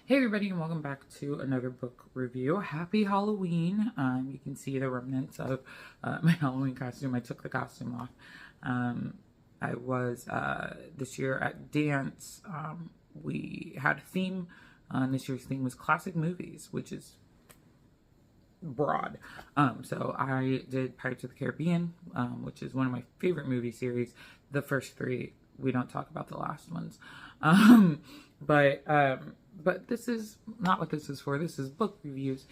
Hey everybody, and welcome back to another book review. Happy Halloween. You can see the remnants of my Halloween costume. I took the costume off. I was this year at dance. We had a theme. This year's theme was classic movies, which is broad. So I did Pirates of the Caribbean, which is one of my favorite movie series. The first three, we don't talk about the last ones. But this is not what this is for. This is book reviews.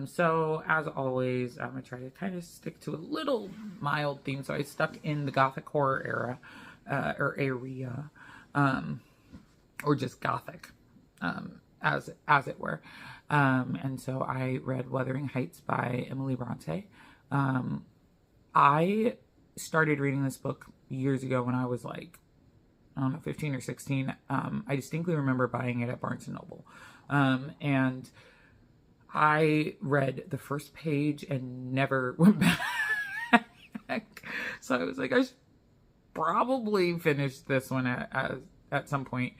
So as always, I try to kind of stick to a little mild theme. So I stuck in the Gothic horror era, or area, or just Gothic, as it were. And so I read Wuthering Heights by Emily Bronte. I started reading this book years ago when I was like, I don't know, 15 or 16. I distinctly remember buying it at Barnes & Noble. And I read the first page and never went back. So I was like, I should probably finish this one at some point.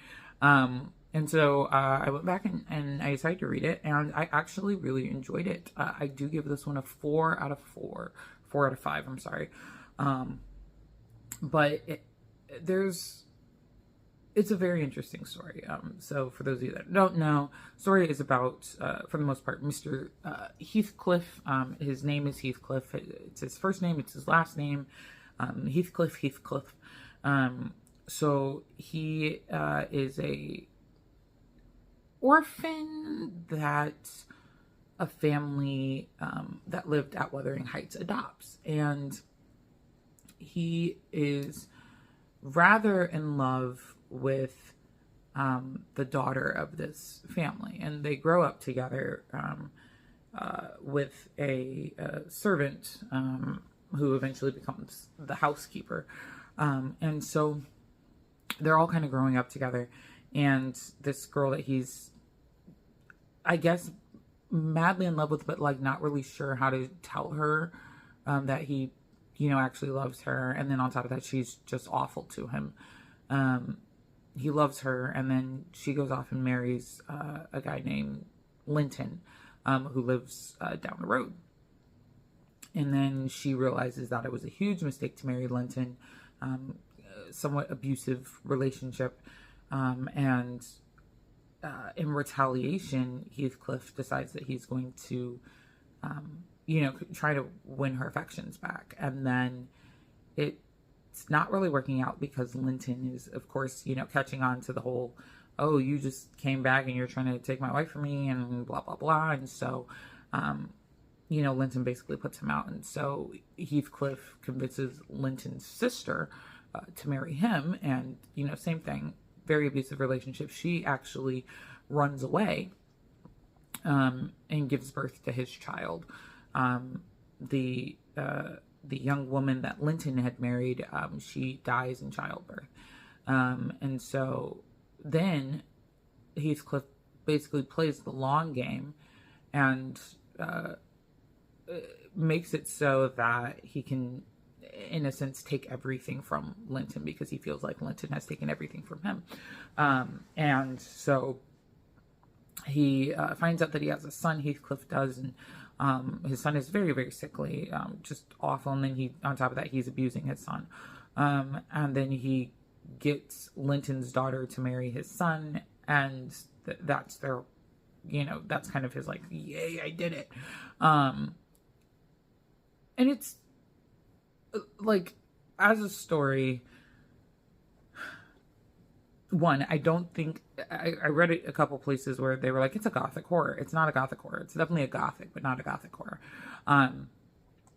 And so I went back and I decided to read it, and I actually really enjoyed it. I do give this one a 4 out of 4. 4 out of 5, I'm sorry. But it's a very interesting story. So for those of you that don't know, story is about, for the most part, Mr. Heathcliff. His name is Heathcliff. It's his first name. It's his last name. Heathcliff. So he is a orphan that a family that lived at Wuthering Heights adopts. And he is rather in love with the daughter of this family, and they grow up together with a servant who eventually becomes the housekeeper, and so they're all kind of growing up together. And this girl that he's, I guess, madly in love with, but like not really sure how to tell her that he, actually loves her. And then on top of that, she's just awful to him. He loves her, and then she goes off and marries a guy named Linton, who lives down the road. And then she realizes that it was a huge mistake to marry Linton, somewhat abusive relationship. And in retaliation, Heathcliff decides that he's going to, try to win her affections back. And then it's not really working out because Linton is, of course, catching on to the whole, oh, you just came back and you're trying to take my wife from me and blah, blah, blah. And so, Linton basically puts him out. And so Heathcliff convinces Linton's sister to marry him. And, same thing, very abusive relationship. She actually runs away and gives birth to his child. The young woman that Linton had married, she dies in childbirth. And so then Heathcliff basically plays the long game and makes it so that he can, in a sense, take everything from Linton because he feels like Linton has taken everything from him. And so he finds out that he has a son, Heathcliff does, and his son is very, very sickly, just awful. And then on top of that, he's abusing his son. And then he gets Linton's daughter to marry his son, and that's their, that's kind of his like, yay, I did it. And it's like, as a story, one, I don't think, I read it a couple places where they were like, it's a Gothic horror. It's not a Gothic horror. It's definitely a Gothic, but not a Gothic horror. And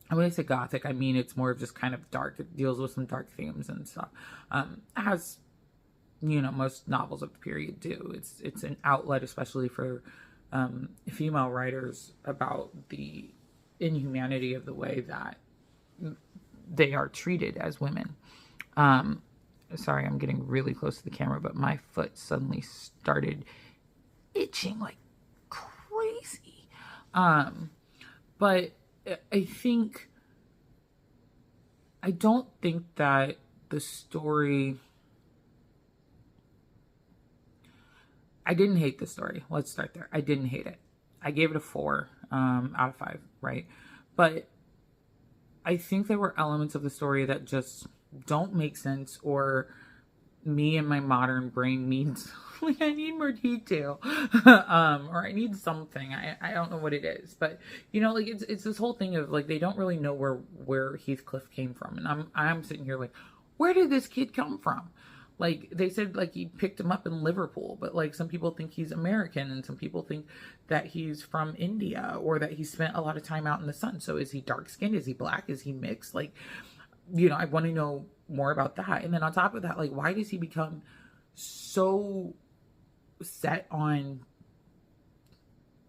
when I say Gothic, I mean it's more of just kind of dark. It deals with some dark themes and stuff. As, most novels of the period do. It's an outlet, especially for female writers, about the inhumanity of the way that they are treated as women. Sorry, I'm getting really close to the camera, but my foot suddenly started itching like crazy. But I don't think that the story I didn't hate the story. Let's start there. I didn't hate it. I gave it a 4 out of 5, right? But I think there were elements of the story that just don't make sense, or me and my modern brain needs, like, I need more detail, or I need something. I don't know what it is, but you know, like it's this whole thing of like they don't really know where Heathcliff came from, and I'm sitting here like, where did this kid come from? Like they said, like he picked him up in Liverpool, but like some people think he's American, and some people think that he's from India, or that he spent a lot of time out in the sun. So is he dark skinned? Is he black? Is he mixed? Like, you know, I want to know more about that. And then on top of that, like, why does he become so set on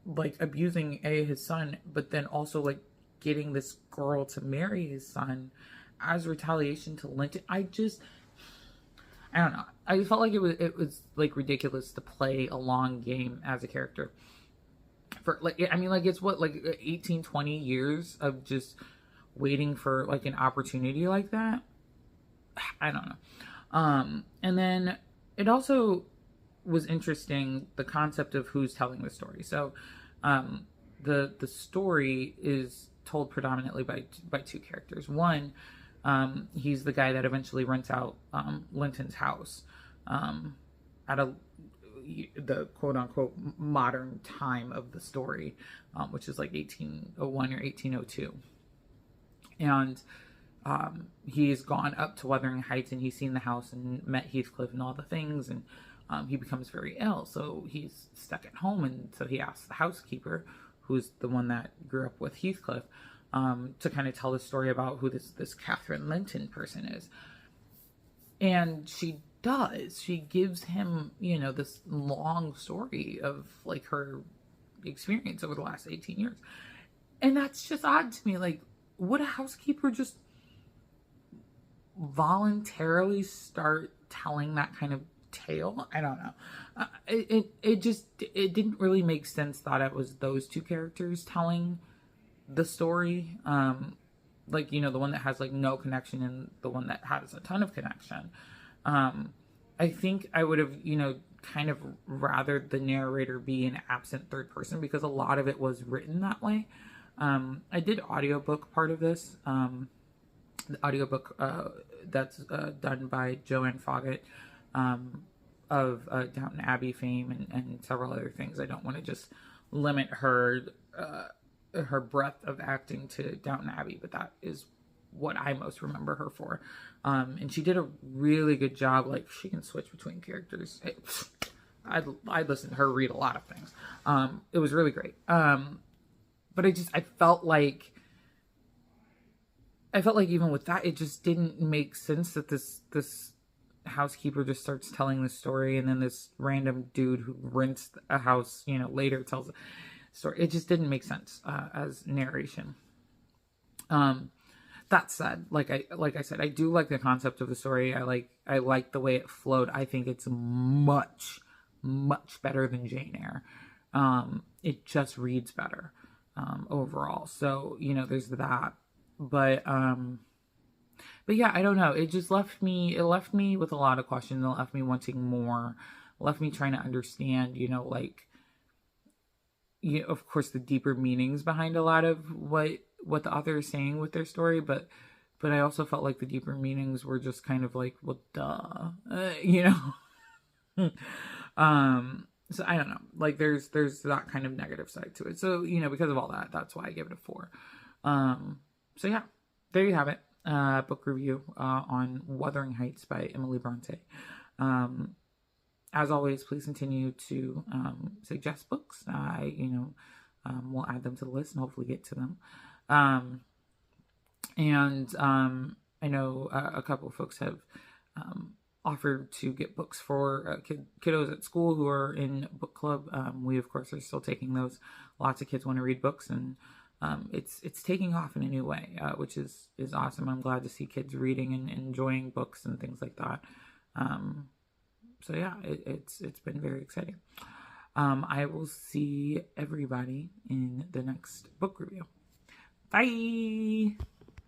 like abusing his son, but then also like getting this girl to marry his son as retaliation to Linton? I don't know. I felt like it was like ridiculous to play a long game as a character. For like, I mean, like it's what, like 18, 20 years of just waiting for like an opportunity like that. I don't know. And then it also was interesting, the concept of who's telling the story. So, the story is told predominantly by two characters. One, he's the guy that eventually rents out Linton's house at the quote unquote modern time of the story, which is like 1801 or 1802. And he's gone up to Wuthering Heights, and he's seen the house and met Heathcliff and all the things, and he becomes very ill, so he's stuck at home. And so he asks the housekeeper, who's the one that grew up with Heathcliff, to kind of tell the story about who this Catherine Linton person is. And she does. She gives him, you know, this long story of like her experience over the last 18 years. And that's just odd to me. Like, would a housekeeper just voluntarily start telling that kind of tale? I don't know. It didn't really make sense that it was those two characters telling the story. Like, you know, the one that has like no connection and the one that has a ton of connection. I think I would have, you know, kind of rather the narrator be an absent third person, because a lot of it was written that way. I did audiobook part of this. The audiobook that's done by Joanne Foggett of Downton Abbey fame and several other things. I don't want to just limit her breadth of acting to Downton Abbey, but that is what I most remember her for. And she did a really good job. Like, she can switch between characters. I'd listen to her read a lot of things. It was really great. But I felt like even with that, it just didn't make sense that this housekeeper just starts telling the story, and then this random dude who rents a house, you know, later tells a story. It just didn't make sense as narration. That said, like I said, I do like the concept of the story. I like the way it flowed. I think it's much better than Jane Eyre. It just reads better overall. So, you know, there's that. But yeah, I don't know. It just left me with a lot of questions. It left me wanting more. It left me trying to understand, you know, like, you know, of course, the deeper meanings behind a lot of what the author is saying with their story. But I also felt like the deeper meanings were just kind of like, well, duh, you know? So I don't know. Like, there's that kind of negative side to it. So, you know, because of all that, that's why I give it a 4. So yeah, there you have it. Book review on Wuthering Heights by Emily Bronte. As always, please continue to suggest books. We'll add them to the list and hopefully get to them. I know a couple of folks have offered to get books for kiddos at school who are in book club. We, of course, are still taking those. Lots of kids want to read books, and it's taking off in a new way, which is awesome. I'm glad to see kids reading and enjoying books and things like that. So yeah, it's been very exciting. I will see everybody in the next book review. Bye!